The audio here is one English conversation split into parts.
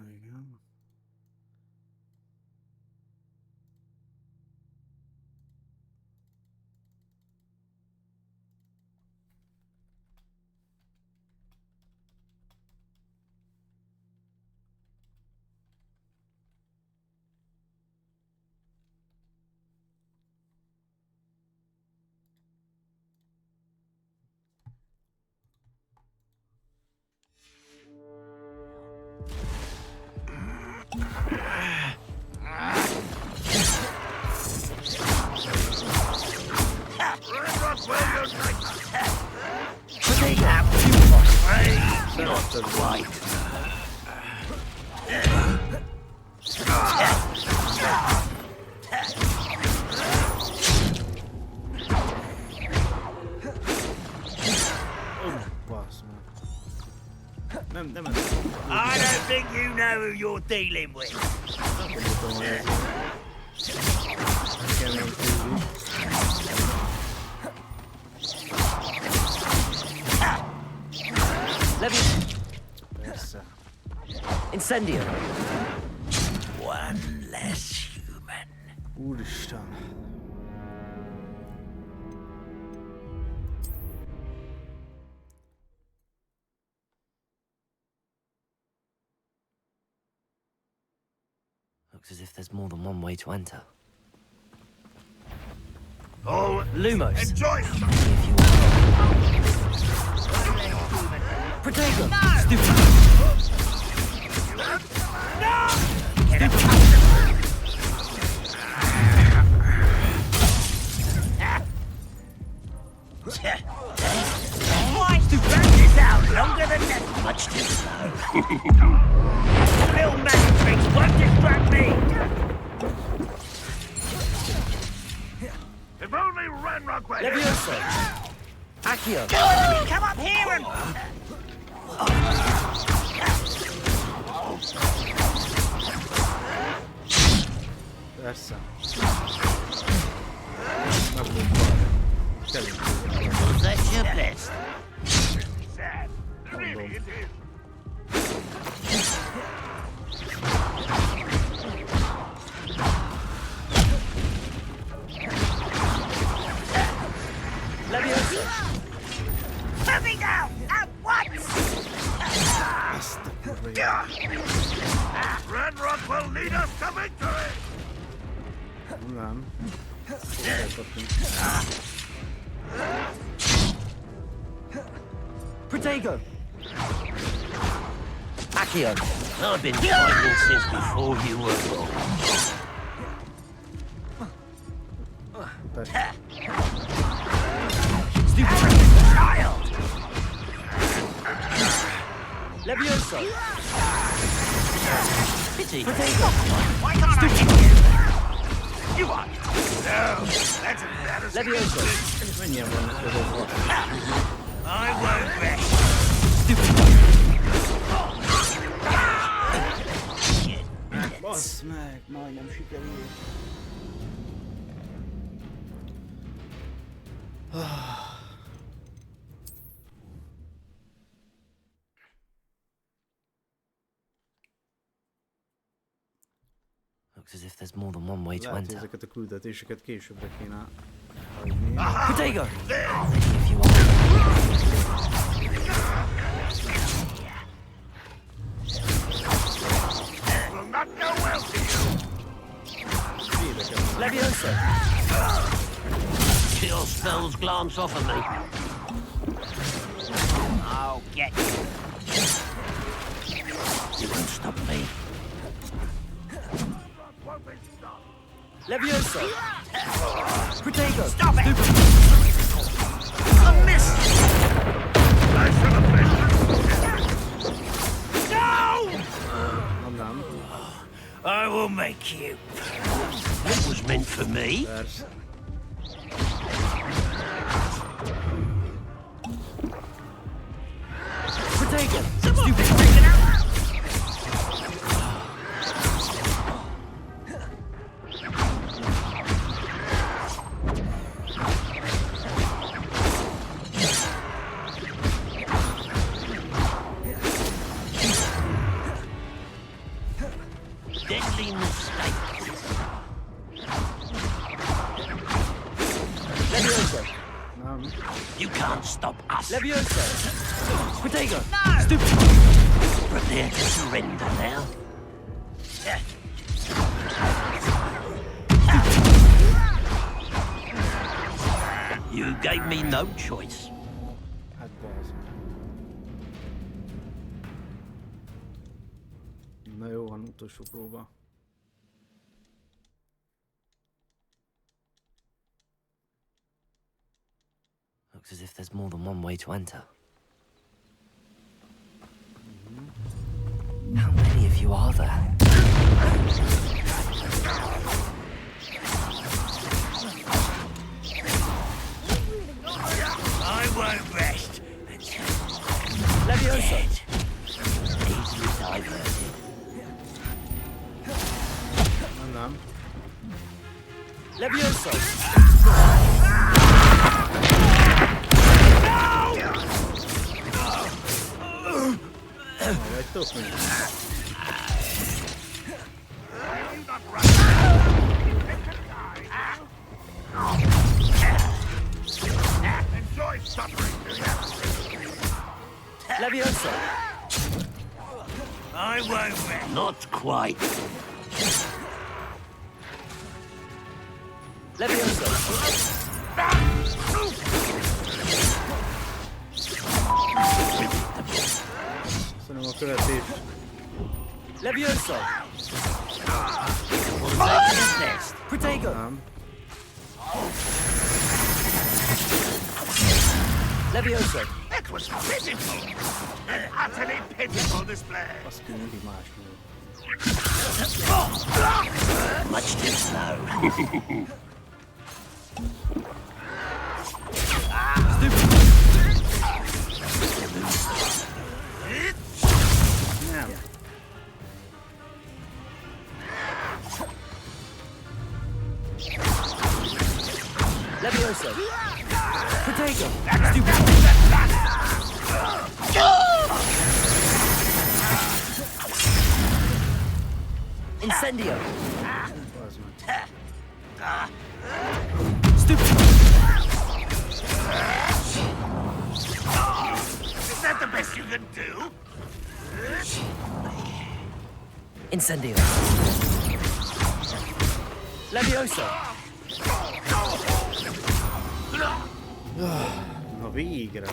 igen. Not quite. I don't think you know who you're dealing with. Incendio. One less human. Úristen. Looks as if there's more than one way to enter. Oh, Lumos. enjoy some. If you want. Protego. No! Stupid. Why to drag this out longer than that? Much too slow. Little magic tricks won't distract me. If only Ranrock were here. Levioso. Accio. Come up here and... Persze. Meg volt valami. Was that your best? Sad. Really, it is. Levioso. Coming out at once! Azt a kurva élet. Ranrock will lead us to victory! Nem. Foglalkoztunk. Protego. Accio. I've been fighting since before you were born. Persze. Stupid. Child! Levioso. Pity. Protego. Why can't I hit you? You are. No, that's embarrassing. Levioso. Mennyien vannak azok? I won't rest. Stupid. Bassz meg, majdnem sikerült. Looks as if there's more than one way to Lehet, hogy enter. ezeket a küldetéseket későbbre kéne hagyni. Protego. There. If you want. Will not go well to you. Levioso. Chill spells glance off of me. I'll get you. You won't stop me. Levioso. Protego. Stop it! Stupid. A miss! I should have missed. No! Nem. I will make you. It was meant for me. Persze. Protego. Stupid Stupid. freaking out. only mistake. Levioso. Nem. You can't stop us. Levioso. Protego. Stupid. Prepare to surrender now. You gave me no choice. Hát bazd. Na jó, van utolsó próba. Looks as if there's more than one way to enter. How many of you are there? I won't rest until Levioso. easily diverted. Nem. Levioso. Vagytok még? Enjoy suffering. Levioso. I won't rest. Not quite. Levioso. Köszönöm a követést. Levioso. Next. Protego. Nem. Levioso. That was pitiful. An utterly pitiful display. Azt ki mindig más nő. Much too slow. Nem. Levioso. Protego. Stupid. Incendio. Bazd meg. Stupid. Is that the best you can do? Incendio. Levioso. Na végre.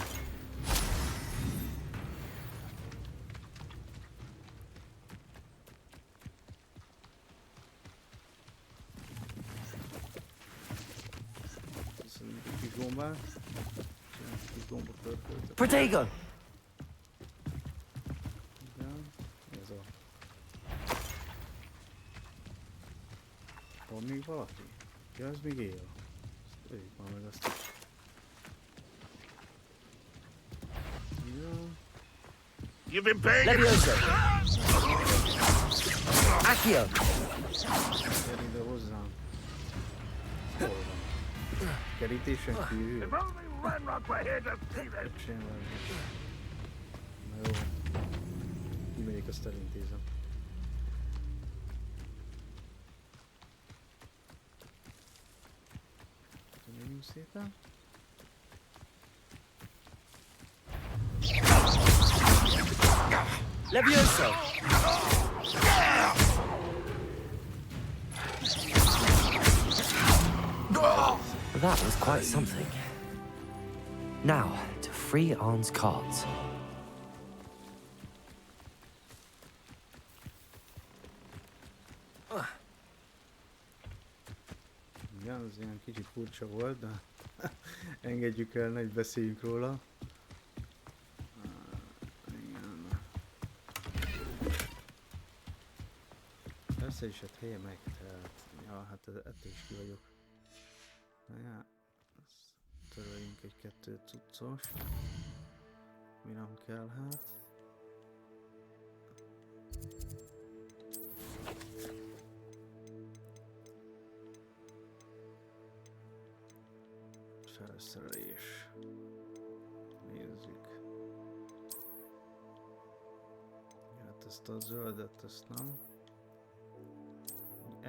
Köszönjük a kis gombát. Csináljuk a kis gomba pörköltet. Protego. Igen. Ez a... Van még valaki? Ja, ez még él. Ezt öljük már meg azt is. Ja. You've been paying Levioso. Accio. Gyere ide hozzám. Hol van? Kerítésen kívül? If only Ranrock were here to see this. Öcsém van. Na jó. Kimegyek, azt elintézem. Köszönjük szépen. Levioso. That was quite something. Now, to free Arn's cards. Igen, ez ilyen kicsit furcsa volt, de engedjük el, ne beszéljünk róla. Igen. Persze is, hát helye meg, tehát... Ja, hát ettől is ki vagyok. Na já, töröljünk egy-kettő cuccos. Mi nem kell, hát. Felszerelés. Nézzük. Hát ezt a zöldet, ezt nem.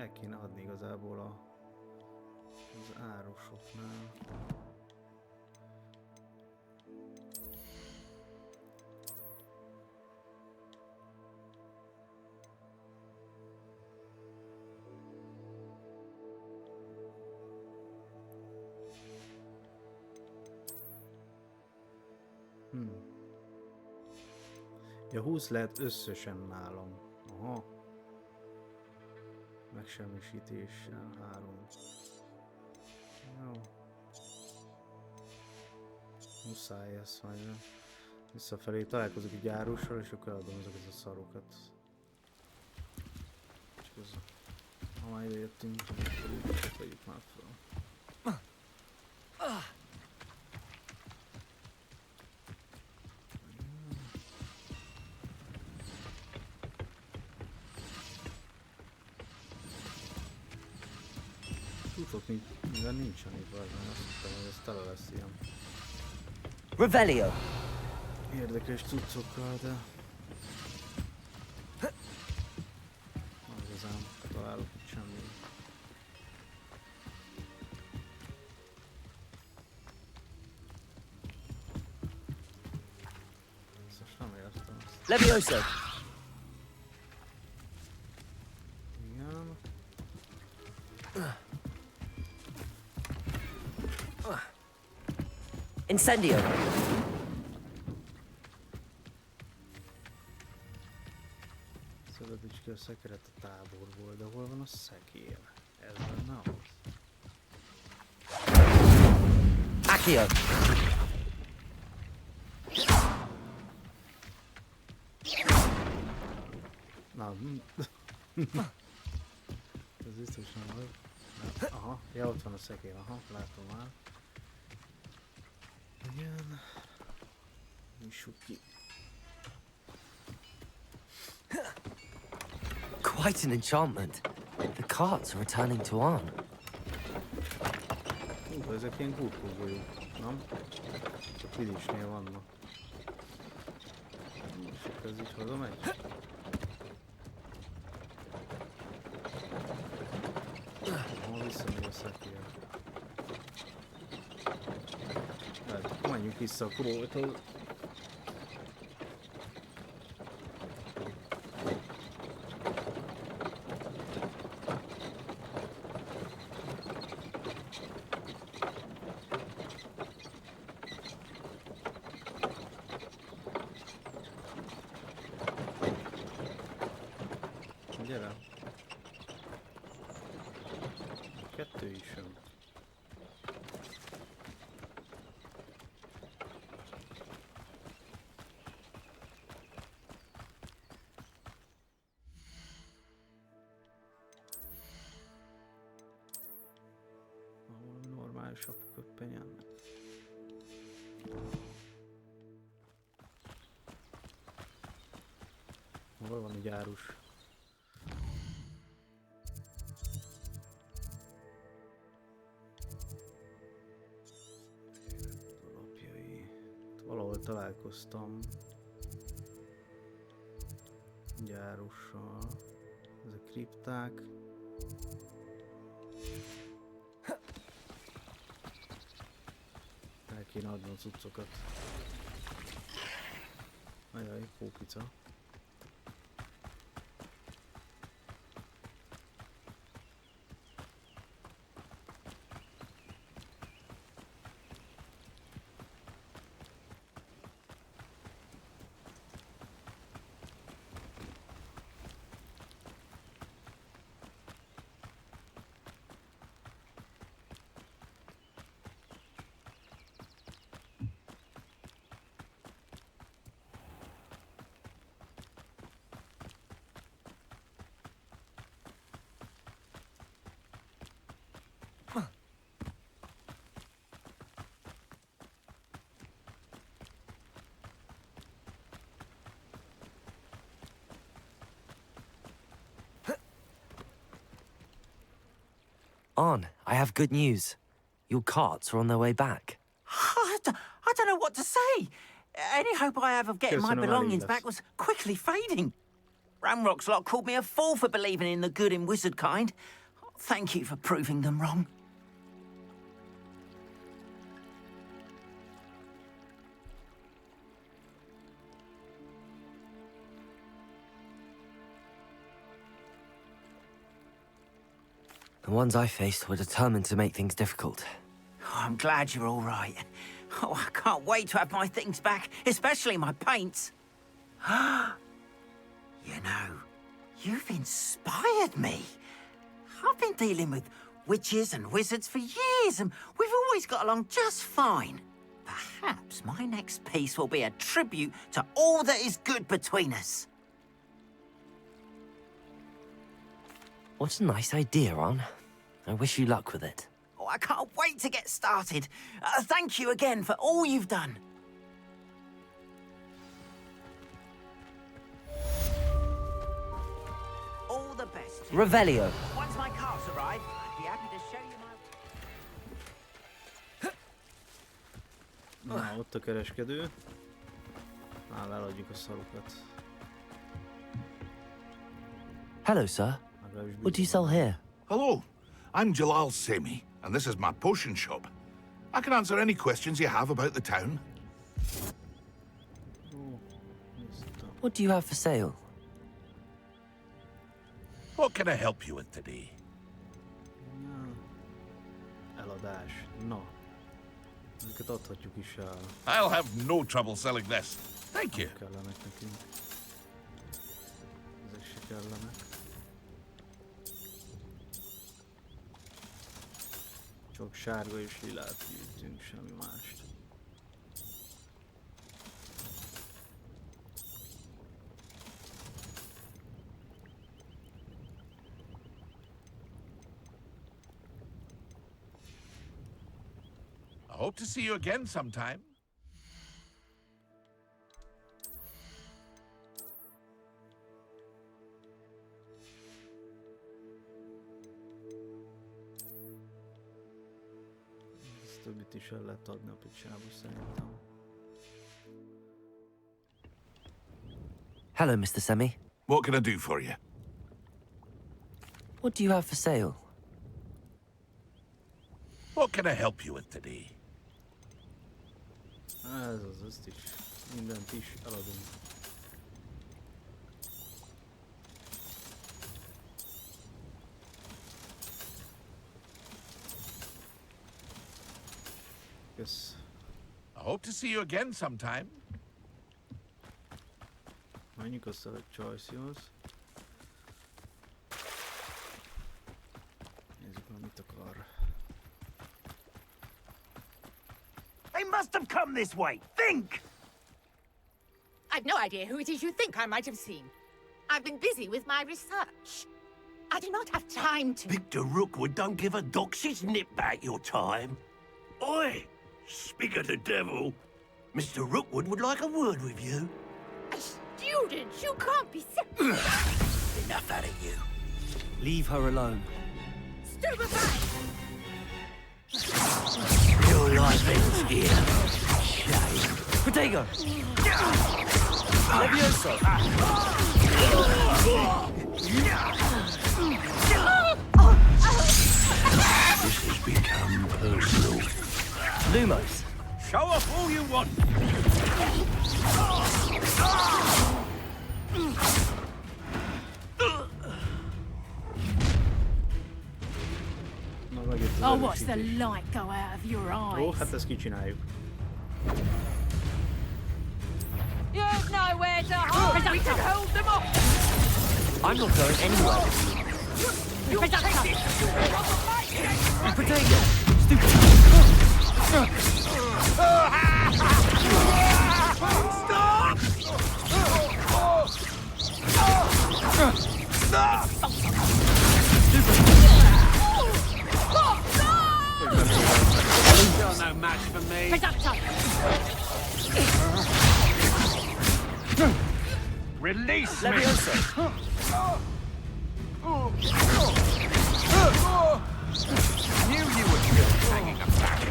El kéne adni igazából az árusoknál. Ja, 20 lehet összesen nálam. Aha. Megsemmisítéssel 3. Jó. Muszáj ez, majd visszafelé találkozok egy árussal, és akkor eladom ezeket a szarokat. Csak ez, ha már ide jöttünk, akkor úgy vegyük már fel. Tudok, mivel nincsen itt vagy, mert azt hittem, hogy ez tele lesz ilyen Revelio. érdekes cuccokkal, de nem igazán találok itt semmi. Ezt most nem értem ezt. Levioso. Igen. Incendio. Szabadíts ki a szekeret a táborból, de hol van a szekér? Ez benne az? Accio. Na, ez biztos nem volt. Aha, ja, ott van a szekér, aha, látom már. Igen. Nyissuk ki. Quite an enchantment. The carts are returning to Arn. Ezek ilyen kurkógolyók, nem? Csak vidisnél vannak. És akkor ez így hazamegy? Ahol visszamegy a szekér. Lehet, akkor menjünk vissza a kuroltól. Gyere! Kettő is jön. Ahol normálisabb köppenyennek. Hol van egy árus? Alapjai. Valahol találkoztam egy árussal. Ezek kripták. El kéne adni a cuccokat. Ajaj, pókica. Arn, I have good news. Your carts are on their way back. I don't know what to say. Any hope I have of getting my Köszönöm, belongings elég back lesz. was quickly fading. Ramrock's lot called me a fool for believing in the good in wizard kind. Thank you for proving them wrong. The ones I faced were determined to make things difficult. Oh, I'm glad you're all right. Oh, I can't wait to have my things back, especially my paints. You know, you've inspired me. I've been dealing with witches and wizards for years, and we've always got along just fine. Perhaps my next piece will be a tribute to all that is good between us. What a nice idea, Ron. I wish you luck with it. Oh, I can't wait to get started. Thank you again for all you've done. All the best. Revelio. Once my carts arrive, I'd be happy to show you my... Na, ott a kereskedő. Eladjuk a szarokat. Hello, sir. What do you sell here? Hello, I'm Jalal Semi, and this is my potion shop. I can answer any questions you have about the town. What do you have for sale? What can I help you with today? Eladás. Na. Ezeket adhatjuk is el. I'll have no trouble selling this. Thank you. Kellenek nekünk. Ezek se kellenek. Csak sárga és lilát gyűjtünk, semmi mást. I hope to see you again sometime. Többit is el lehet adni a picsába szerintem. Hello, Mr. Semi. What can I do for you? What do you have for sale? What can I help you with today? Ez az, ezt is. Mindent is eladunk. Yes. I hope to see you again sometime. Menjünk a select choice-hoz. Nézzük már mit akar. They must have come this way. Think! I've no idea who it is you think I might have seen. I've been busy with my research. I do not have time to... Victor Rookwood don't give a doxy's nip back your time. Oi! Speak of the devil. Mr. Rookwood would like a word with you. A student? You can't be Enough out of you. Leave her alone. Stupefy! Your life ends here. Shame. Protego! Levioso! This has become personal. Lumos! Show off all you want. Na, megint az Oh, watch the erősítés. light go out of your Jó, eyes. hát ezt kicsináljuk. You've nowhere to hide. We can hold them off. I'm not going anywhere. Protego! Stupid! You're no match for me. Release me. Levioso! Knew you were good hanging about.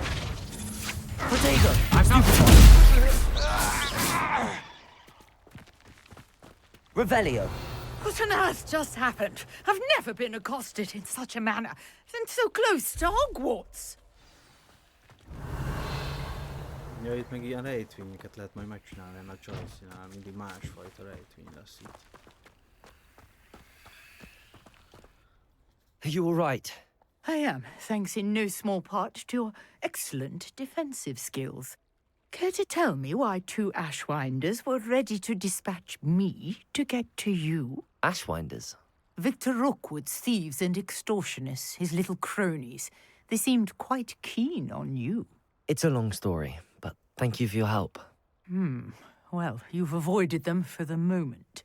Protego! I'm stupefied! Revelio! What on earth just happened? I've never been accosted in such a manner, and so close to Hogwarts. Ja, itt meg ilyen rejtvényeket lehet majd megcsinálni, a Chelsea-nál mindig másfajta rejtvény lesz itt. Are you all right? I am, thanks in no small part to your excellent defensive skills. Care to tell me why 2 Ashwinders were ready to dispatch me to get to you? Ashwinders? Victor Rookwood's thieves and extortionists, his little cronies. They seemed quite keen on you. It's a long story, but thank you for your help. Well, you've avoided them for the moment.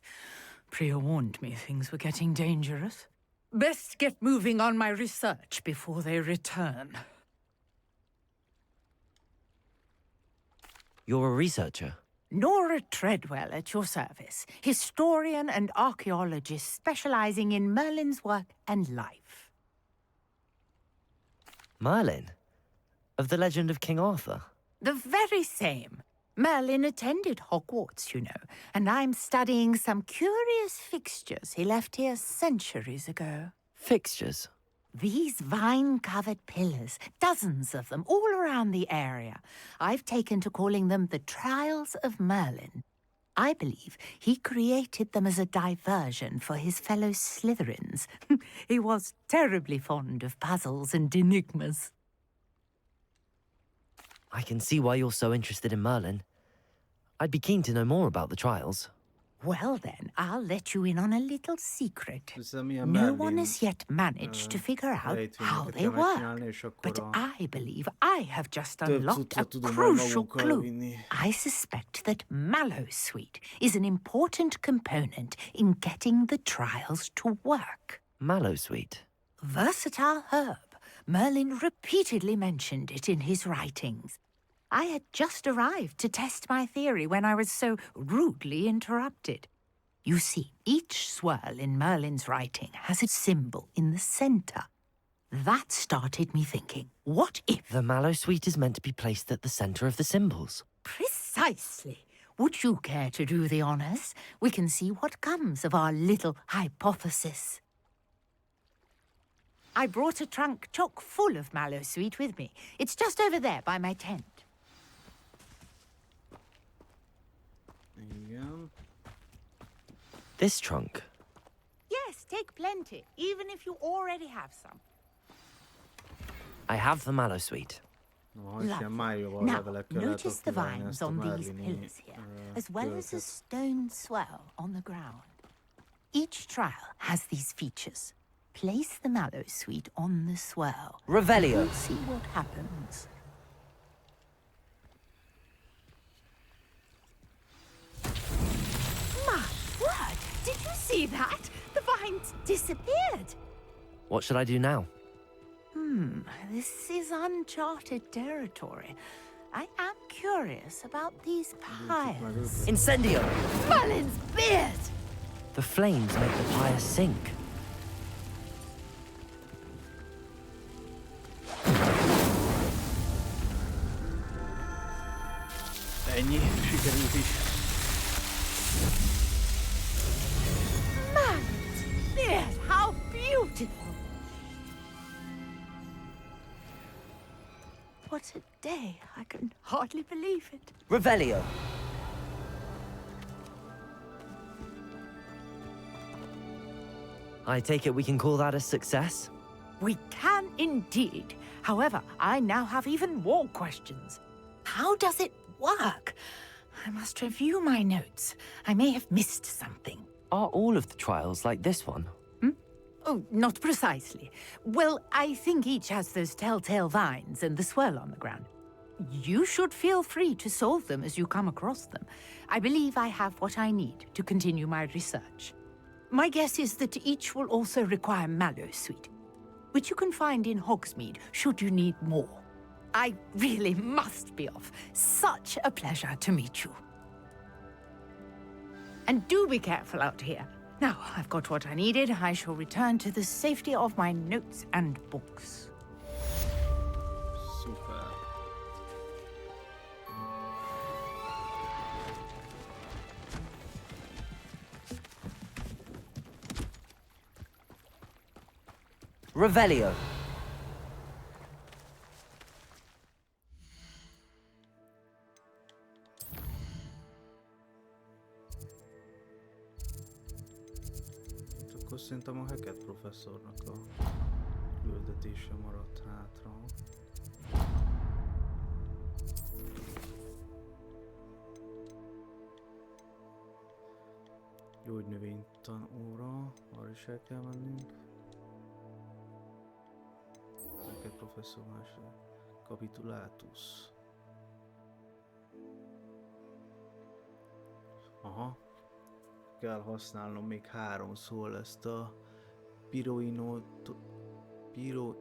Priya warned me things were getting dangerous. Best get moving on my research before they return. You're a researcher? Nora Treadwell at your service, historian and archaeologist specializing in Merlin's work and life. Merlin? Of the legend of King Arthur? The very same. Merlin attended Hogwarts, you know, and I'm studying some curious fixtures he left here centuries ago. Fixtures? These vine-covered pillars, dozens of them, all around the area. I've taken to calling them the Trials of Merlin. I believe he created them as a diversion for his fellow Slytherins. He was terribly fond of puzzles and enigmas. I can see why you're so interested in Merlin. I'd be keen to know more about the trials. Well then, I'll let you in on a little secret. No Merlin one has yet managed to figure out how they work. But I believe I have just unlocked a crucial clue. I suspect that Mallowsweet is an important component in getting the trials to work. Mallowsweet? Versatile herb. Merlin repeatedly mentioned it in his writings. I had just arrived to test my theory when I was so rudely interrupted. You see, each swirl in Merlin's writing has a symbol in the center. That started me thinking, what if... The Mallowsweet is meant to be placed at the center of the symbols. Precisely. Would you care to do the honors? We can see what comes of our little hypothesis. I brought a trunk chock full of Mallowsweet with me. It's just over there by my tent. Igen. This trunk? Yes, take plenty, even if you already have some. I have the Mallowsweet. Now, notice the vines on these pillars here, as well as a stone swell on the ground. Each trial has these features. Place the Mallowsweet on the swell. Revelio. We'll see what happens. My word! Did you see that? The vines disappeared. What should I do now? This is uncharted territory. I am curious about these pyres. Incendio! Merlin's beard! The flames make the pyre sink. Ennyi, sikerült is. Merlin's beard! How beautiful! What a day. I can hardly believe it. Revelio! I take it we can call that a success? We can indeed. However, I now have even more questions. How does it work? I must review my notes. I may have missed something. Are all of the trials like this one? Oh, not precisely. Well, I think each has those telltale vines and the swirl on the ground. You should feel free to solve them as you come across them. I believe I have what I need to continue my research. My guess is that each will also require Mallowsweet, which you can find in Hogsmeade should you need more. I really must be off. Such a pleasure to meet you. And do be careful out here. Now, I've got what I needed. I shall return to the safety of my notes and books. Szuper. Revelio. Akkor szerintem a Hackett professzornak a küldetése maradt hátra. Gyógynövénytan óra, arra is el kell mennünk. Hackett professzor második. Capitulatus. Aha. Kell használnom még 3-szor ezt a Piroinitio.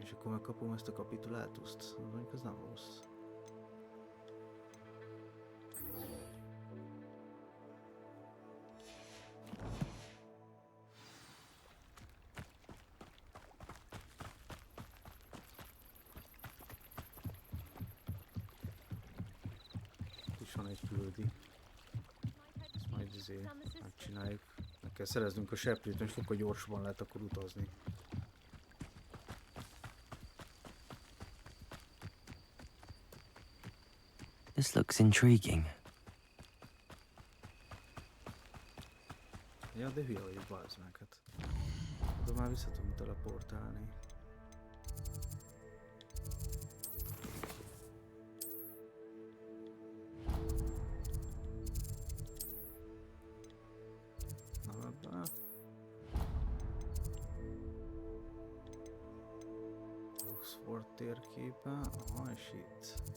És akkor megkapom ezt a kapitulátust. Mondjuk az nem rossz. Van egy küldi. Ezt majd megcsináljuk. Meg kell szereznünk a seprűt, hogy sokkal gyorsabban lehet akkor utazni. This looks intriguing. Ja, de hülye vagyok, bazd meg, hát. De már vissza tudunk teleportálni. Oxford térképe, aha, és itt.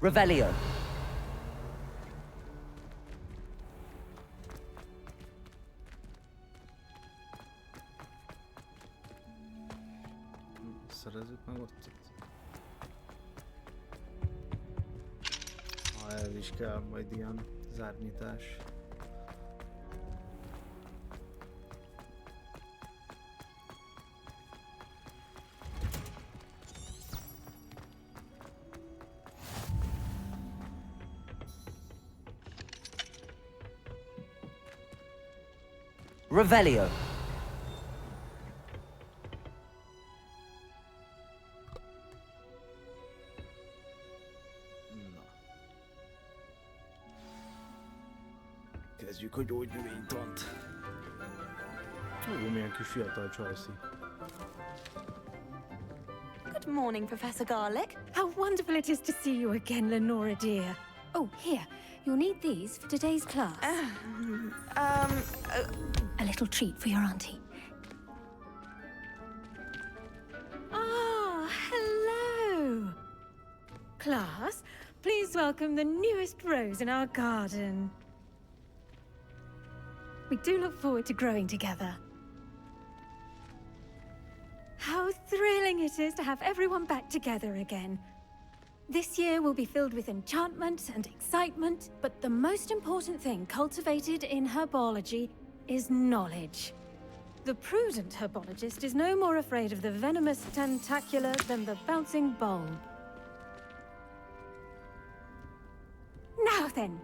Revelio. Szerezzük meg ott. Ez is kell majd ilyen zárnyitás. Revelio. Kezdjük a gyógynövénytant. Ó, milyen kis fiatal csajszi. Good morning, Professor Garlick. How wonderful it is to see you again, Lenora dear. Oh, here. You'll need these for today's class. A little treat for your auntie. Ah, hello. Class, please welcome the newest rose in our garden. We do look forward to growing together. How thrilling it is to have everyone back together again. This year will be filled with enchantment and excitement, but the most important thing cultivated in herbology is knowledge. The prudent herbologist is no more afraid of the venomous tentacula than the bouncing bulb. Now then,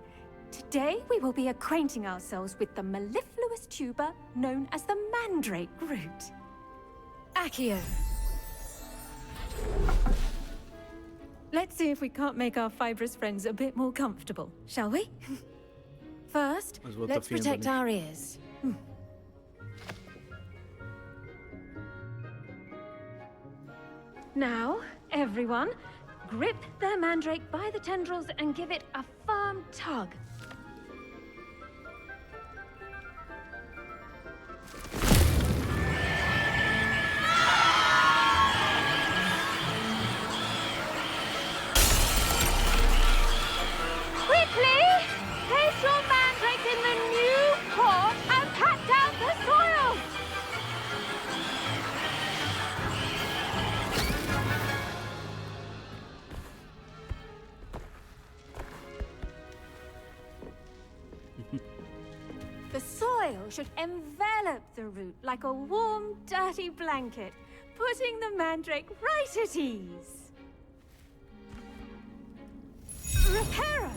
today we will be acquainting ourselves with the mellifluous tuber known as the mandrake root. Accio. Let's see if we can't make our fibrous friends a bit more comfortable, shall we? First, let's protect our ears. Now, everyone, grip their mandrake by the tendrils and give it a firm tug. Quickly! Place your mandrake in the new pot and pat down the soil! soil should envelop the root like a warm, dirty blanket, putting the mandrake right at ease. Reparo!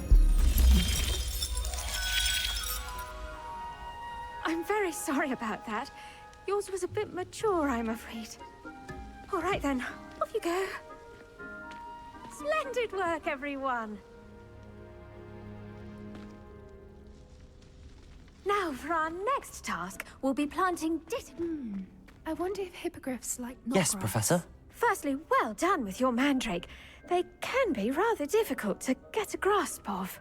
I'm very sorry about that. Yours was a bit mature, I'm afraid. All right then, off you go. Splendid work, everyone. Now, for our next task, we'll be planting I wonder if hippogriffs like Yes, knotgrass. Professor. Firstly, well done with your mandrake. They can be rather difficult to get a grasp of.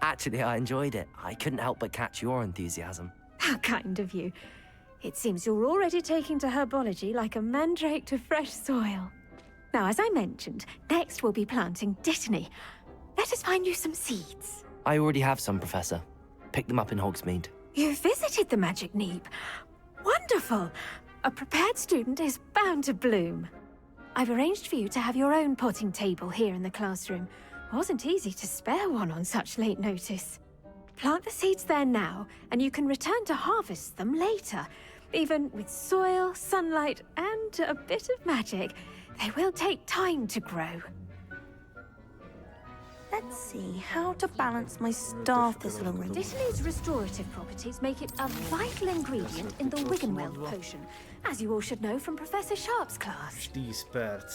Actually, I enjoyed it. I couldn't help but catch your enthusiasm. How kind of you. It seems you're already taking to herbology like a mandrake to fresh soil. Now, as I mentioned, next we'll be planting dittany. Let us find you some seeds. I already have some, Professor. Picked them up in Hogsmeade. You visited the Magic Neep. Wonderful! A prepared student is bound to bloom. I've arranged for you to have your own potting table here in the classroom. Wasn't easy to spare one on such late notice. Plant the seeds there now, and you can return to harvest them later. Even with soil, sunlight, and a bit of magic, they will take time to grow. Let's see how to balance my star thistle already. Dittany's restorative properties make it a vital ingredient in the Wiggenweld potion, as you all should know from Professor Sharp's class. 10 perc.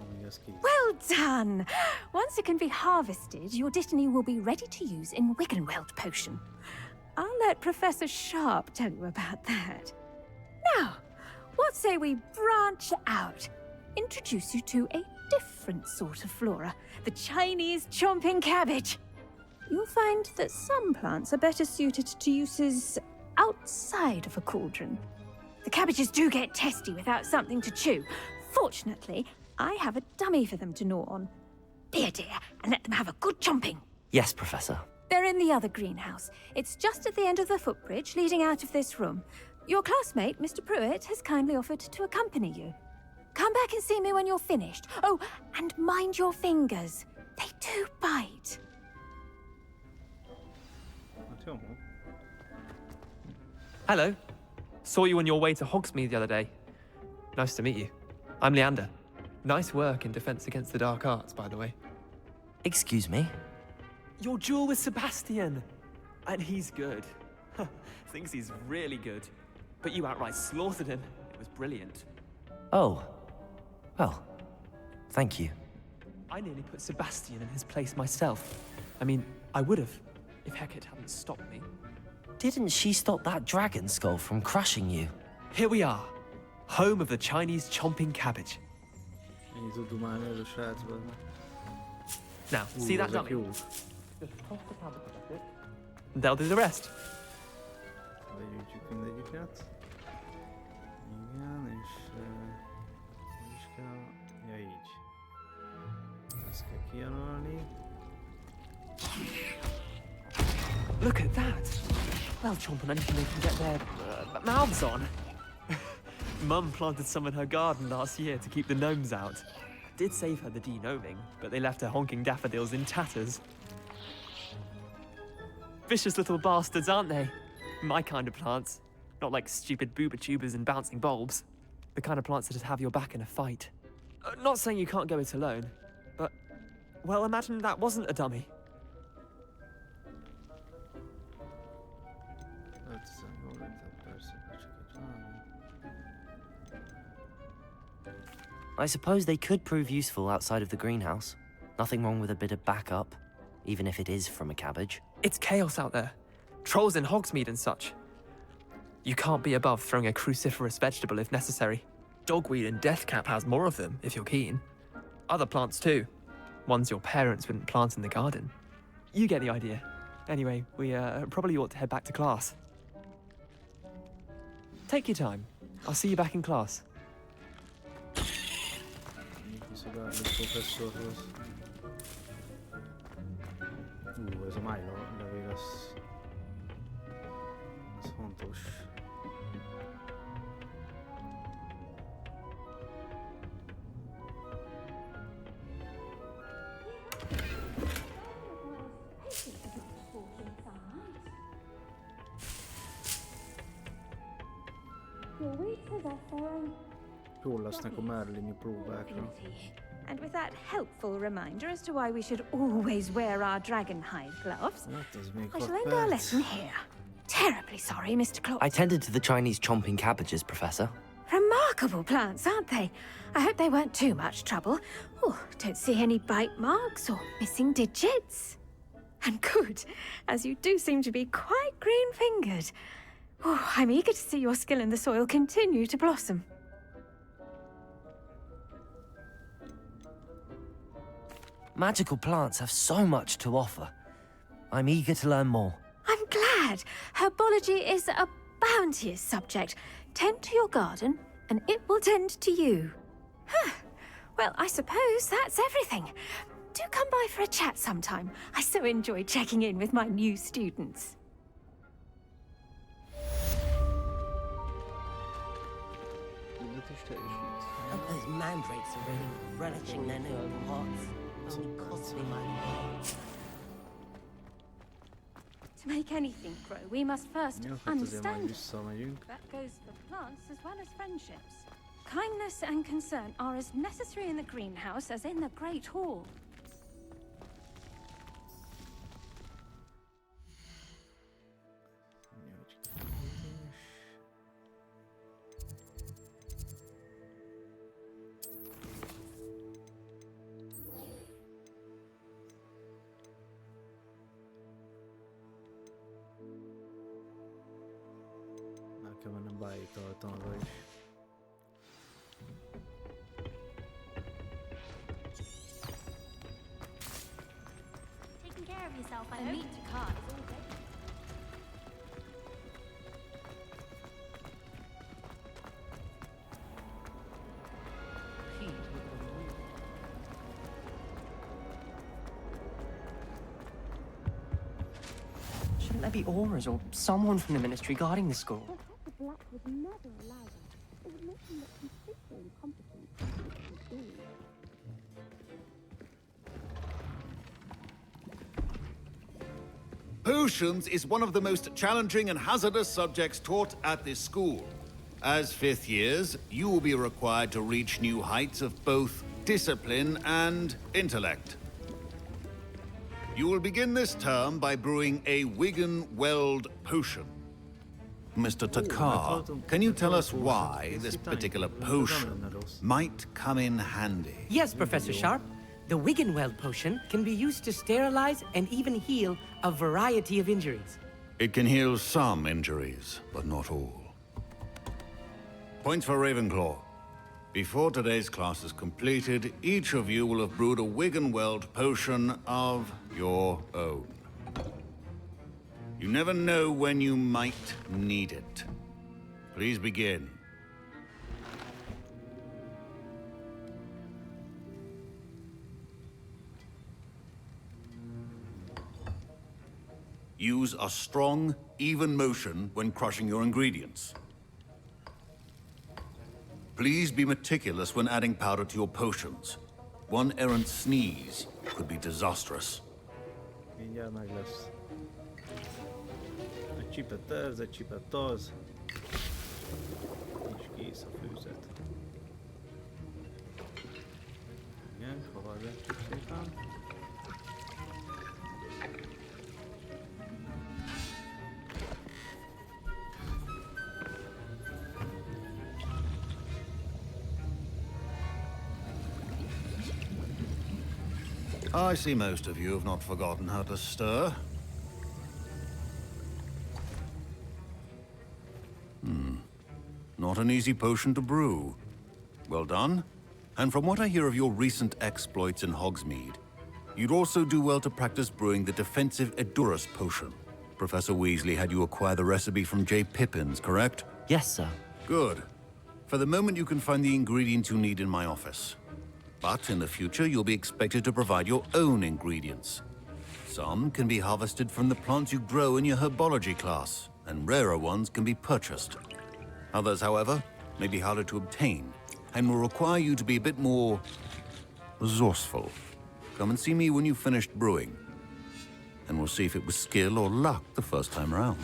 Ami az kész. Well done! Once it can be harvested, your Dittany will be ready to use in Wiggenweld potion. I'll let Professor Sharp tell you about that. Now, what say we branch out? Introduce you to a different sort of flora, the Chinese chomping cabbage. You'll find that some plants are better suited to uses outside of a cauldron. The cabbages do get testy without something to chew. Fortunately, I have a dummy for them to gnaw on. Be a dear and let them have a good chomping. Yes, Professor. They're in the other greenhouse. It's just at the end of the footbridge leading out of this room. Your classmate, Mr. Pruitt, has kindly offered to accompany you. Come back and see me when you're finished. Oh, and mind your fingers. They do bite. Hát jó. Hello. Saw you on your way to Hogsmeade the other day. Nice to meet you. I'm Leander. Nice work in Defense Against the Dark Arts, by the way. Excuse me? Your duel with Sebastian! And he's good. Thinks he's really good. But you outright slaughtered him. It was brilliant. Oh. Well, thank you. I nearly put Sebastian in his place myself. I mean, I would have, if Hecate hadn't stopped me. Didn't she stop that dragon skull from crushing you? Here we are. Home of the Chinese chomping cabbage. Ennyi tud dumálni ez a srácban. Now, see that ezek dummy? jók. They'll do the rest. Begyűjtjük mindegyiket. Igen, és... hogy is kell... Ja, így. Ezt kell kijelölni. Look at that! They'll chomp on anything they can get their mouths on. Mum planted some in her garden last year to keep the gnomes out. Did save her the de-gnoming, but they left her honking daffodils in tatters. Vicious little bastards, aren't they? My kind of plants. Not like stupid booba tubers and bouncing bulbs. The kind of plants that have your back in a fight. Not saying you can't go it alone, but... well, imagine that wasn't a dummy. 5-18 persze, csak egy valami. I suppose they could prove useful outside of the greenhouse. Nothing wrong with a bit of backup, even if it is from a cabbage. It's chaos out there. Trolls in Hogsmeade and such. You can't be above throwing a cruciferous vegetable if necessary. Dogweed and deathcap has more of them, if you're keen. Other plants too. Ones your parents wouldn't plant in the garden. You get the idea. Anyway, we probably ought to head back to class. Take your time. I'll see you back in class. Mit visz a Garlic professzorhoz? Ez a májla levél, az fontos. Jól lesznek a merlini próbákra. And with that helpful reminder as to why we should always wear our dragonhide gloves, Hát ez még I 6 shall end our perc. lesson here. Terribly sorry, Mr. Claw. I tended to the Chinese chomping cabbages, Professor. Remarkable plants, aren't they? I hope they weren't too much trouble. Oh, don't see any bite marks or missing digits. And good, as you do seem to be quite green-fingered. Oh, I'm eager to see your skill in the soil continue to blossom. Magical plants have so much to offer. I'm eager to learn more. I'm glad. Herbology is a bounteous subject. Tend to your garden, and it will tend to you. Huh. Well, I suppose that's everything. Do come by for a chat sometime. I so enjoy checking in with my new students. Küldetés teljesít. Those mandrakes are really relishing their new pots. Only costs me money. To make anything grow, we must first Jó, hát azért majd understand it. visszamegyünk. That goes for plants as well as friendships. Kindness and concern are as necessary in the greenhouse as in the Great Hall. El kell mennem Bájétaltanra is. Taking care of yourself, I A hope. neat card is all day. Shouldn't there be auras or someone from the ministry guarding the school? The Black would never allow that. It would make them look completely incompetent. Potions is one of the most challenging and hazardous subjects taught at this school. As fifth years, you will be required to reach new heights of both discipline and intellect. You will begin this term by brewing a Wigan-Weld potion. Mr. Takar, can you tell us why this particular potion might come in handy? Yes, Professor Sharp. The Wiggenweld potion can be used to sterilize and even heal a variety of injuries. It can heal some injuries, but not all. Points for Ravenclaw. Before today's class is completed, each of you will have brewed a Wiggenweld potion of your own. You never know when you might need it. Please begin. Use a strong, even motion when crushing your ingredients. Please be meticulous when adding powder to your potions. One errant sneeze could be disastrous. Mindjárt meg lesz. Egy csipet ez, egy csipet az. És kész a főzet. Igen, kavargatjuk szépen. I see most of you have not forgotten how to stir. Not an easy potion to brew. Well done. And from what I hear of your recent exploits in Hogsmeade, you'd also do well to practice brewing the defensive Edurus potion. Professor Weasley had you acquire the recipe from J. Pippin's, correct? Yes, sir. Good. For the moment, you can find the ingredients you need in my office. But in the future, you'll be expected to provide your own ingredients. Some can be harvested from the plants you grow in your herbology class, and rarer ones can be purchased. Others, however, may be harder to obtain, and will require you to be a bit more resourceful. Come and see me when you've finished brewing, and we'll see if it was skill or luck the first time around.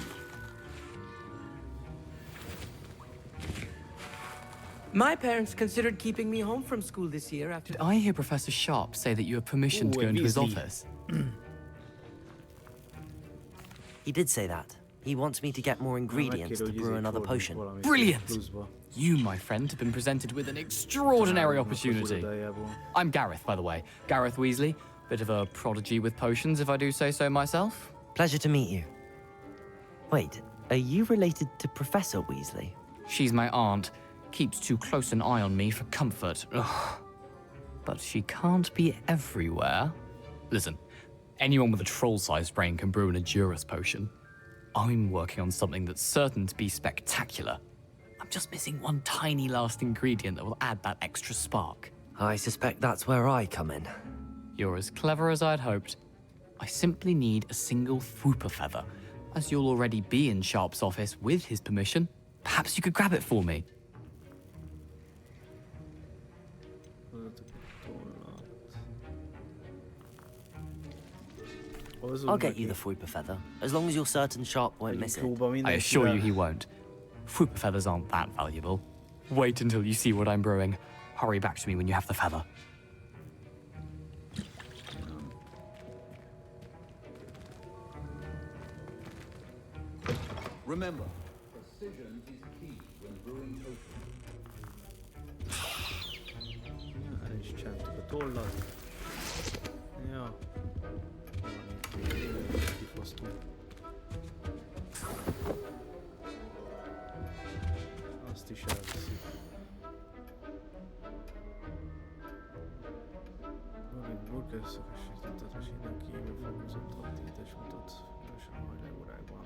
My parents considered keeping me home from school this year after... Did I hear Professor Sharp say that you have permission to go into his Weasley. office? He did say that. He wants me to get more ingredients to brew another potion. Brilliant! You, my friend, have been presented with an extraordinary opportunity. I'm Gareth, by the way. Gareth Weasley. Bit of a prodigy with potions, if I do say so myself. Pleasure to meet you. Wait, are you related to Professor Weasley? She's my aunt. Keeps too close an eye on me for comfort. Ugh. But she can't be everywhere. Listen, anyone with a troll-sized brain can brew an Edurus potion. I'm working on something that's certain to be spectacular. I'm just missing one tiny last ingredient that will add that extra spark. I suspect that's where I come in. You're as clever as I'd hoped. I simply need a single Fwooper feather. As you'll already be in Sharp's office with his permission, perhaps you could grab it for me. I'll get you the Fwooper feather, as long as you're certain Sharp won't miss it. I assure you he won't. Fwooper feathers aren't that valuable. Wait until you see what I'm brewing. Hurry back to me when you have the feather. Remember, precision is key when brewing potions. El is csentük a tollat. Ja. Van itt kifosztunk. Azt is elviszik. Megint burgerszögesítettet, és innen kívül fokozott hadítés mutat. Gyorsan a hajrágórákban.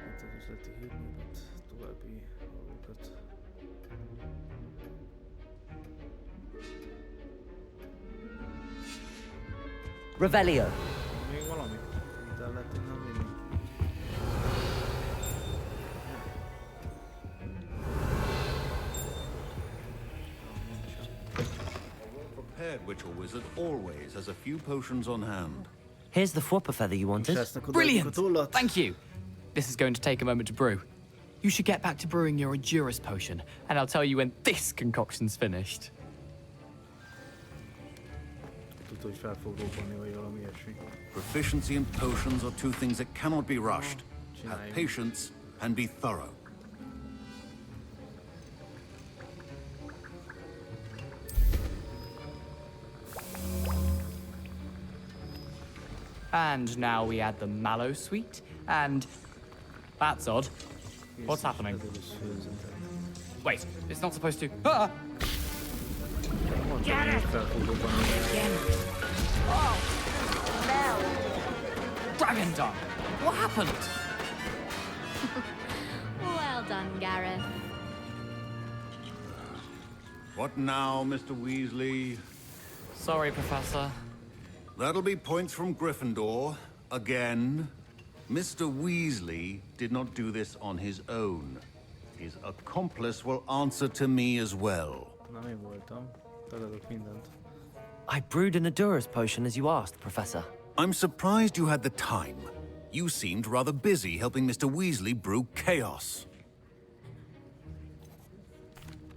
Itt az üzleti hírnévet, további dolgokat. Revelio. Még valami? Mit el lehet innen vinni? A well-prepared witch or wizard always has a few potions on hand. Here's the Fwooper feather you wanted. Brilliant! Thank you! This is going to take a moment to brew. You should get back to brewing your Edurus potion, and I'll tell you when this concoction's finished. Tudod, hogy fel fog robbanni, vagy valami ilyesmi. Proficiency and potions are two things that cannot be rushed. Have patience and be thorough. And now we add the mallow sweet, and... That's odd. What's happening? Wait, it's not supposed to... Ah! Get it! Oh! Dragon dung! What happened? Well done, Gareth. What now, Mr. Weasley? Sorry, Professor. That'll be points from Gryffindor. Again. Mr. Weasley did not do this on his own. His accomplice will answer to me as well. Nem én voltam. Tagadok mindent. I brewed an Edurus potion as you asked, Professor. I'm surprised you had the time. You seemed rather busy helping Mr. Weasley brew chaos.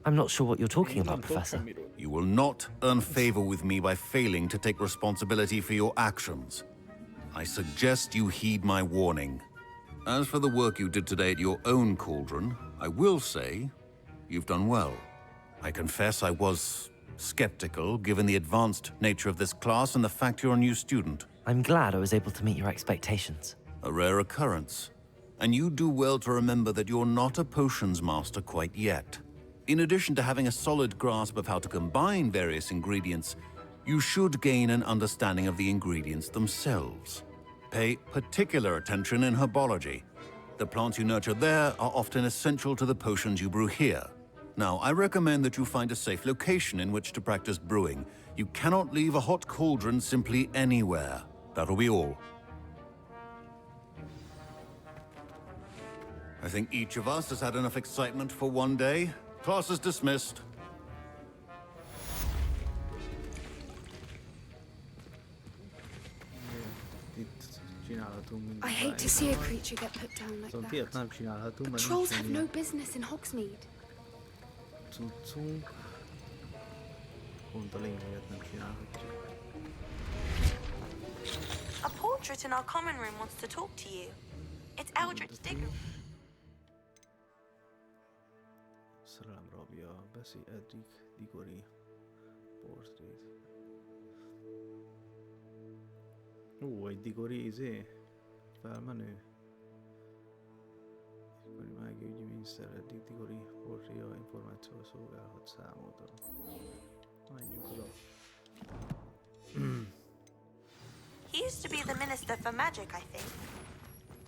I'm not sure what you're talking about, Professor. You will not earn favor with me by failing to take responsibility for your actions. I suggest you heed my warning. As for the work you did today at your own cauldron, I will say you've done well. I confess I was skeptical, given the advanced nature of this class and the fact you're a new student. I'm glad I was able to meet your expectations. A rare occurrence. And you do well to remember that you're not a potions master quite yet. In addition to having a solid grasp of how to combine various ingredients, you should gain an understanding of the ingredients themselves. Pay particular attention in herbology. The plants you nurture there are often essential to the potions you brew here. Now, I recommend that you find a safe location in which to practice brewing. You cannot leave a hot cauldron simply anywhere. That'll be all. I think each of us has had enough excitement for one day. Class is dismissed. Itt csinálhatunk, mint I hate to see a creature get put down like Viszont that. ilyet nem csinálhatunk, mert Trolls have nincsen no business in Hogsmeade. cuccunk. Pont a lényeget nem csinálhatjuk. A portrait in our common room wants to talk to you. It's Eldritch Diggory. Szerelem rabja, beszél Edric Diggory portrét. Ó, egy Diggory felmenő. Diggory mágiaügyi miniszter Edric Diggory portréja információval szolgálhat számodra. Menjünk oda. He used to be the Minister for Magic, I think.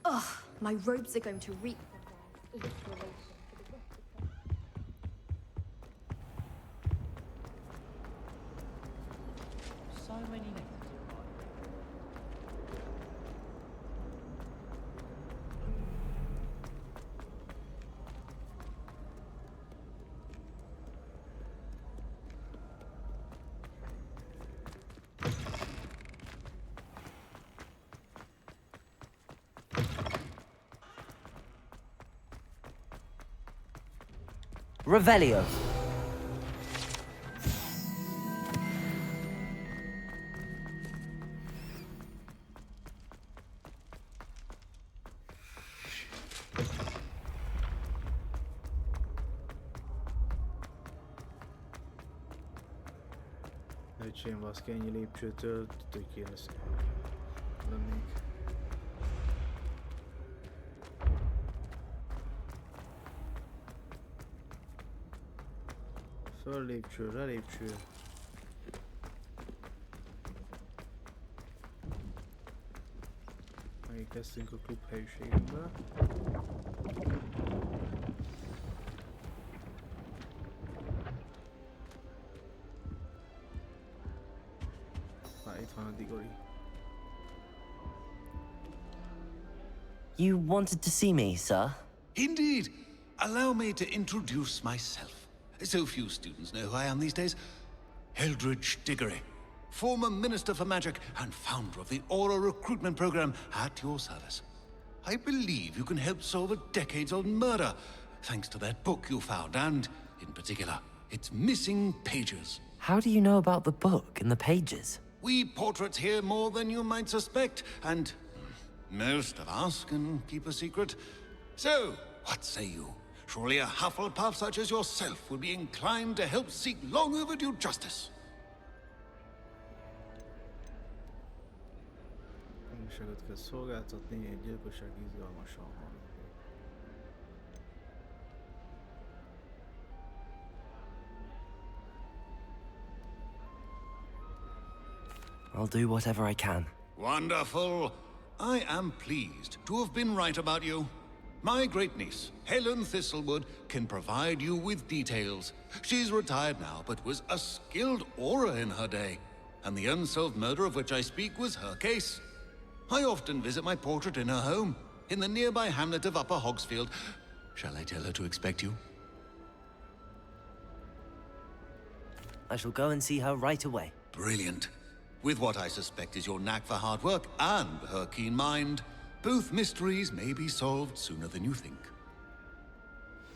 Ugh, my robes are going to reek. So many letters. Revelio. Öcsém, baszki, ennyi lépcsőtől tök lesz. Lennék. Föl lépcső, le lépcső. Megkezdtünk a klub helyiségünkbe. Itt van a Diggory. You wanted to see me, sir? Indeed. Allow me to introduce myself. So few students know who I am these days. Eldritch Diggory, former Minister for Magic and founder of the Aura recruitment program at your service. I believe you can help solve a decades-old murder, thanks to that book you found, and, in particular, its missing pages. How do you know about the book and the pages? We portraits hear more than you might suspect, and most of us can keep a secret. So, what say you? Surely a Hufflepuff such as yourself would be inclined to help seek long overdue justice. Tanúságot kell szolgáltatni, egy gyilkosság izgalmasan van. I'll do whatever I can. Wonderful. I am pleased to have been right about you. My great niece, Helen Thistlewood, can provide you with details. She's retired now, but was a skilled aura in her day. And the unsolved murder of which I speak was her case. I often visit my portrait in her home, in the nearby hamlet of Upper Hogsfield. Shall I tell her to expect you? I shall go and see her right away. Brilliant. With what I suspect is your knack for hard work and her keen mind, both mysteries may be solved sooner than you think.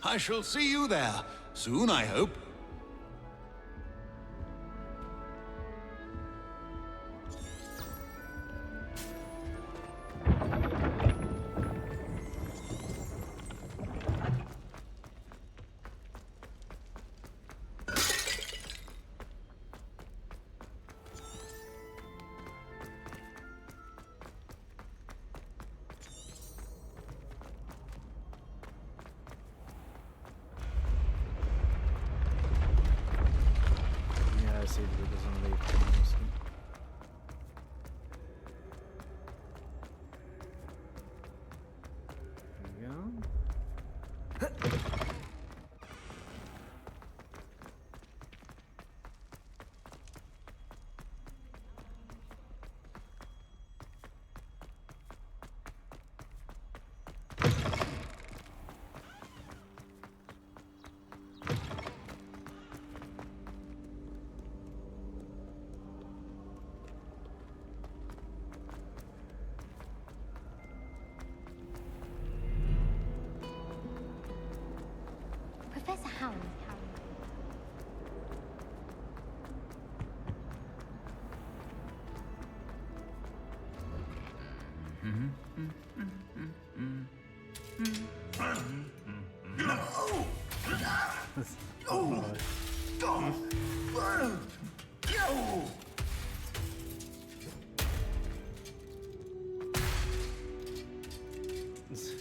I shall see you there, soon I hope. Karen.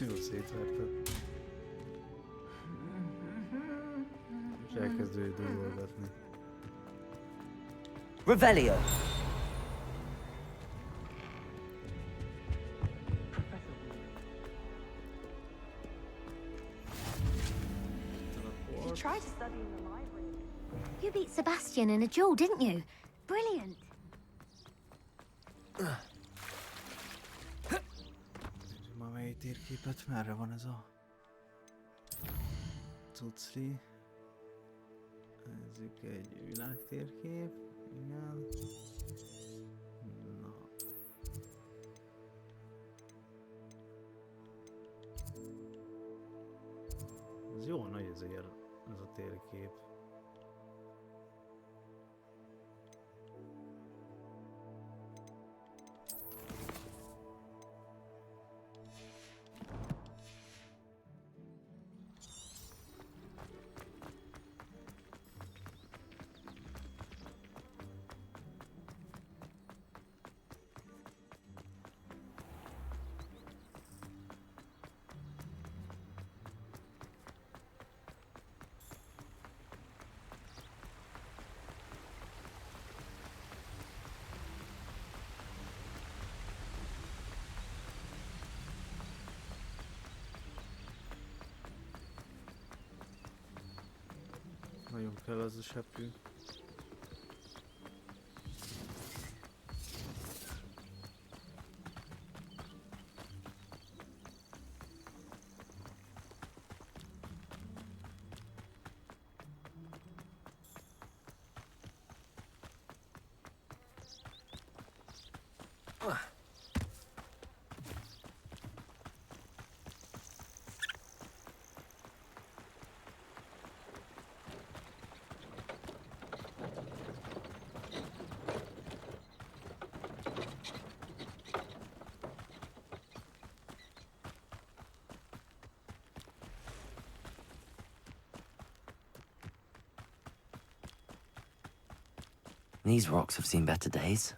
Jó szétverted. És elkezd ő durolgatni. Revelio. You tried to study in the library. You beat Sebastian in a duel, didn't you? Brilliant. Nézzük már melyik térképet, merre van ez a cucli. Nézzük, egy világtérkép. Igen. Na. Ez jó nagy ezért ez a térkép. Nagyon kell az a seprű. These rocks have seen better days.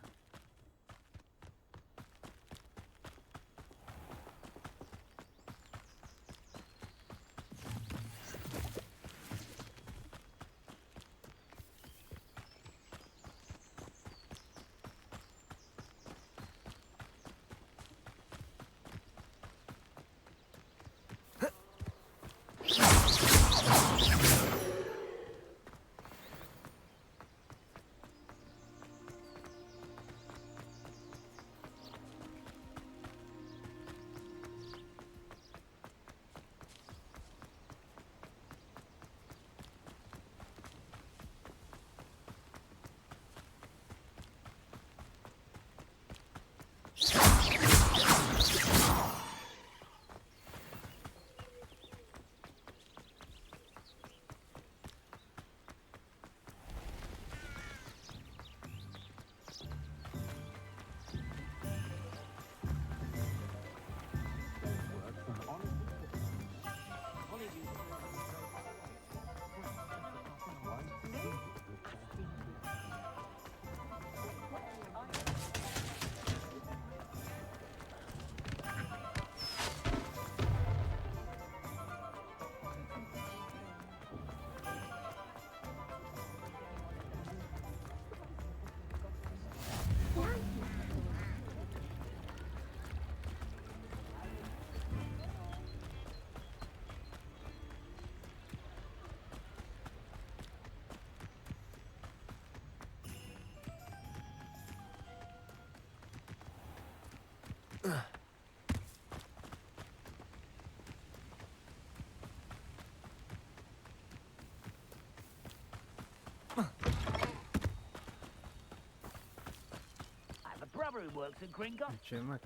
Brother who works at Gringotts. Csinálj meg?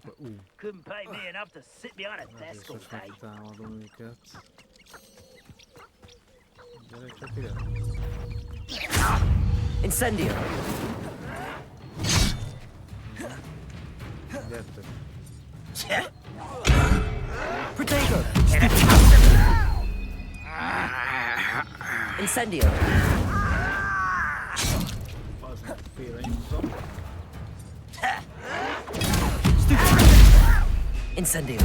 Couldn't pay me enough to sit behind a desk all day. Támadom őket. Gyerekek ide. Incendio! Gyertek. Protego! Incendio! Az meg félre nyúzom. Incendio!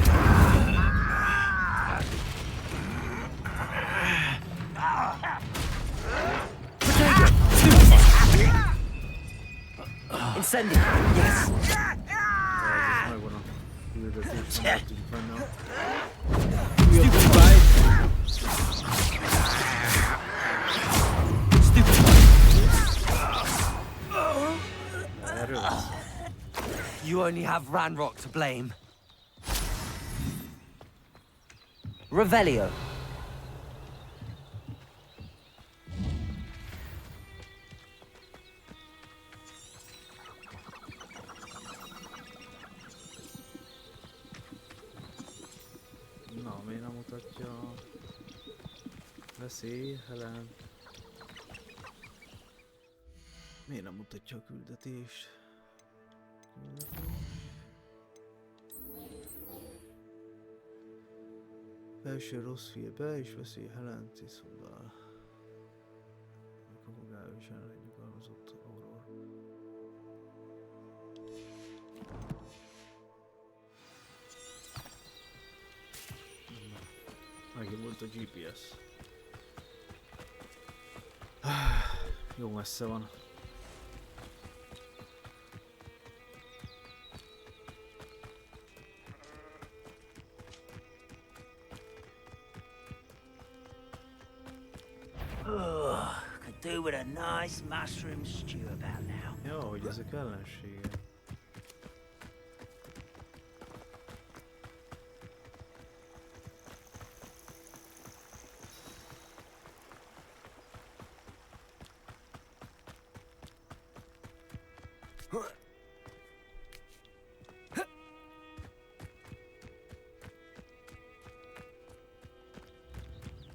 Protego! Incendio! Yes! Ez megvan a küldetés, nem tudjuk benne. Erről lesz. You only have Ranrock to blame. Revelio. Na, miért nem mutatja a veszély, Helen? Miért nem mutatja a küldetést? Belső rossz fia, be és veszély Helen tisztulál. Akkor fogál is ellenjük arrozott Auror. Megint volt a GPS. Jó messze van. Could do with a nice mushroom stew about now. Jó, hogy ezek ellenségek.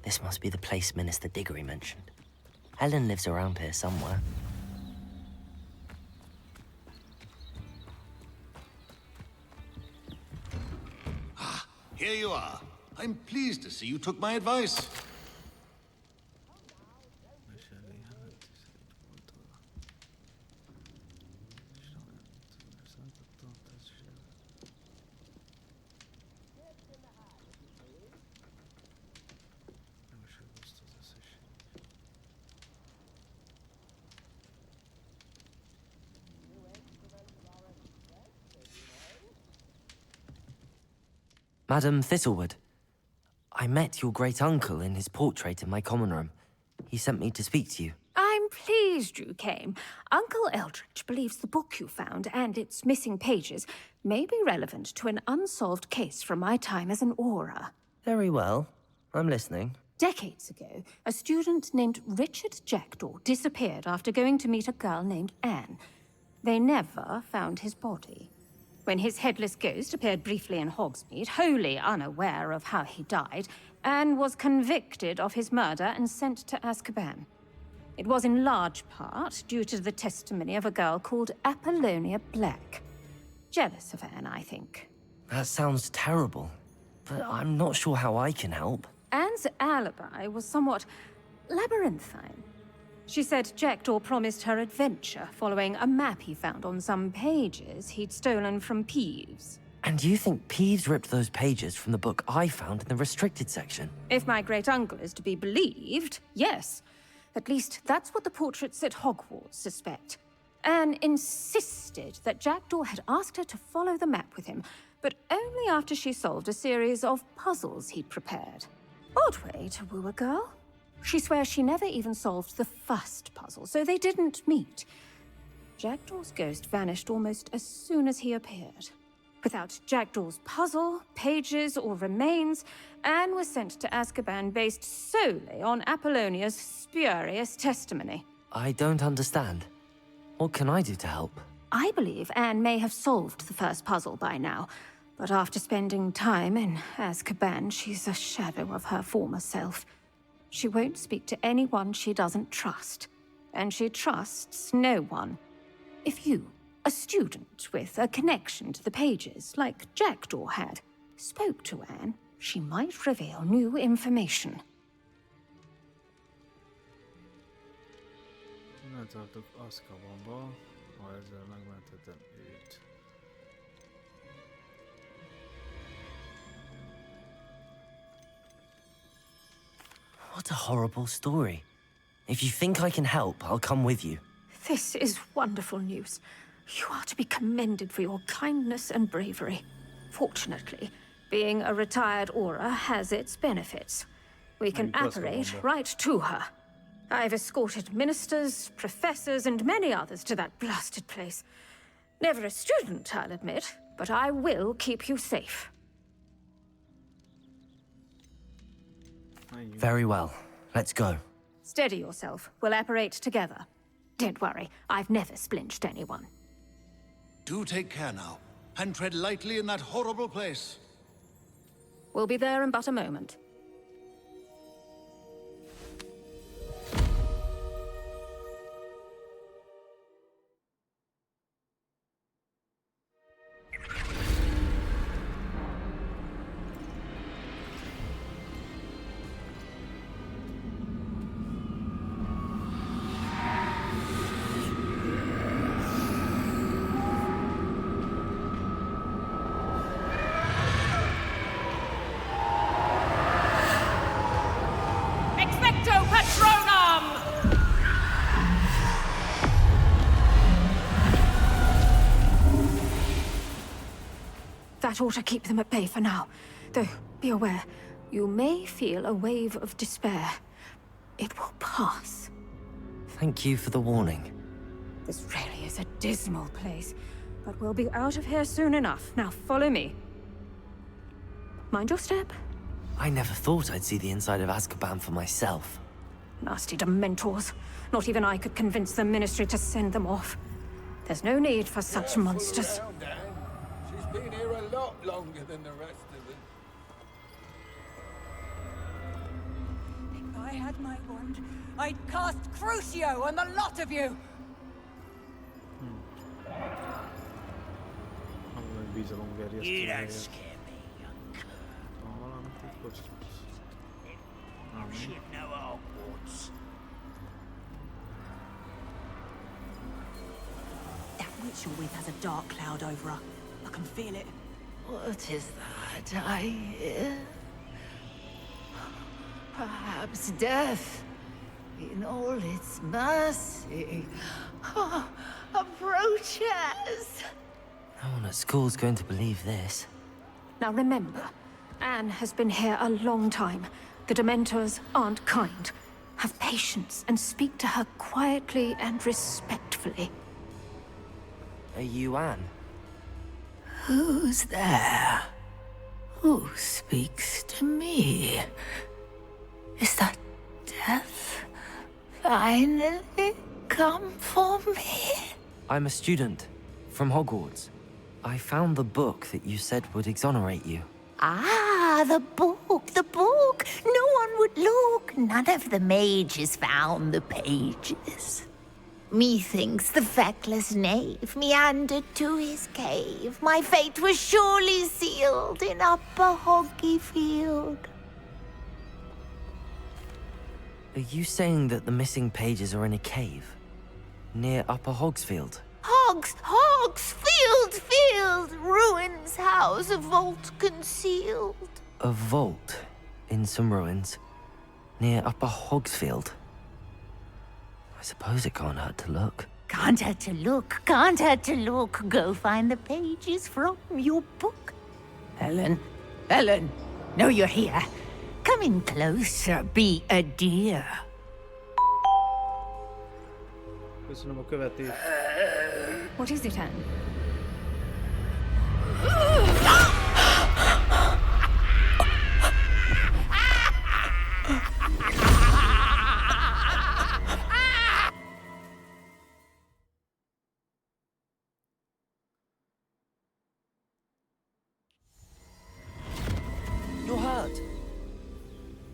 This must be the place Minister Diggory mentioned. Helen lives around here somewhere. Here you are. I'm pleased to see you took my advice. Madam Thistlewood, I met your great-uncle in his portrait in my common room. He sent me to speak to you. I'm pleased you came. Uncle Eldridge believes the book you found and its missing pages may be relevant to an unsolved case from my time as an Auror. Very well. I'm listening. Decades ago, a student named Richard Jackdaw disappeared after going to meet a girl named Anne. They never found his body. When his headless ghost appeared briefly in Hogsmeade, wholly unaware of how he died, Anne was convicted of his murder and sent to Azkaban. It was in large part due to the testimony of a girl called Apollonia Black. Jealous of Anne, I think. That sounds terrible, but I'm not sure how I can help. Anne's alibi was somewhat labyrinthine. She said Jackdaw promised her adventure following a map he found on some pages he'd stolen from Peeves. And you think Peeves ripped those pages from the book I found in the restricted section? If my great-uncle is to be believed, yes. At least that's what the portraits at Hogwarts suspect. Anne insisted that Jackdaw had asked her to follow the map with him, but only after she solved a series of puzzles he'd prepared. Odd way to woo a girl. She swears she never even solved the first puzzle, so they didn't meet. Jackdaw's ghost vanished almost as soon as he appeared. Without Jackdaw's puzzle, pages, or remains, Anne was sent to Azkaban based solely on Apollonia's spurious testimony. I don't understand. What can I do to help? I believe Anne may have solved the first puzzle by now, but after spending time in Azkaban, she's a shadow of her former self. She won't speak to anyone she doesn't trust. And she trusts no one. If you, a student with a connection to the pages, like Jackdaw had, spoke to Anne, she might reveal new information. Ne tartok Azkabanba, ha ezzel megmenthetem őt. What a horrible story. If you think I can help, I'll come with you. This is wonderful news. You are to be commended for your kindness and bravery. Fortunately, being a retired Aura has its benefits. We can apparate right to her. I've escorted ministers, professors, and many others to that blasted place. Never a student, I'll admit, but I will keep you safe. Very well. Let's go. Steady yourself. We'll apparate together. Don't worry, I've never splinched anyone. Do take care now, and tread lightly in that horrible place. We'll be there in but a moment. That ought to keep them at bay for now. Though, be aware, you may feel a wave of despair. It will pass. Thank you for the warning. This really is a dismal place, but we'll be out of here soon enough. Now follow me. Mind your step. I never thought I'd see the inside of Azkaban for myself. Nasty Dementors. Not even I could convince the Ministry to send them off. There's no need for such monsters. She's been here a lot longer than the rest of them. If I had my wand, I'd cast Crucio on the lot of you! You don't scare me, young cur. You should know Hogwarts. That witch you're with has a dark cloud over her. I can feel it. What is that I hear? Perhaps death, in all its mercy, approaches. No one at school's going to believe this. Now remember, Anne has been here a long time. The Dementors aren't kind. Have patience and speak to her quietly and respectfully. Are you Anne? Who's there? Who speaks to me? Is that death finally come for me? I'm a student from Hogwarts. I found the book that you said would exonerate you. Ah, the book, the book. No one would look. None of the mages found the pages. Methinks the feckless knave meandered to his cave. My fate was surely sealed in Upper Hoggyfield. Are you saying that the missing pages are in a cave? Near Upper Hogsfield? Hogsfield! Ruins house, a vault concealed. A vault in some ruins near Upper Hogsfield? I suppose it can't hurt to look. Can't hurt to look, can't hurt to look. Go find the pages from your book. Ellen, know you're here. Come in closer, be a dear. Köszönöm a követést. What is it, Anne? You're hurt.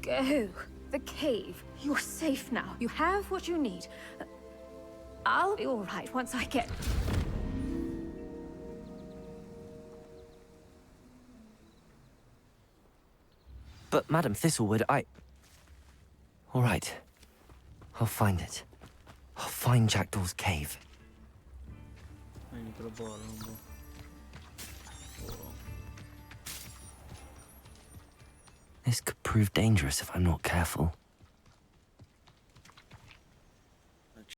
Go. The cave. You're safe now. You have what you need. I'll be all right once I get... But, Madam Thistlewood, all right. I'll find it. I'll find Jackdaw's cave. This could prove dangerous if I'm not careful.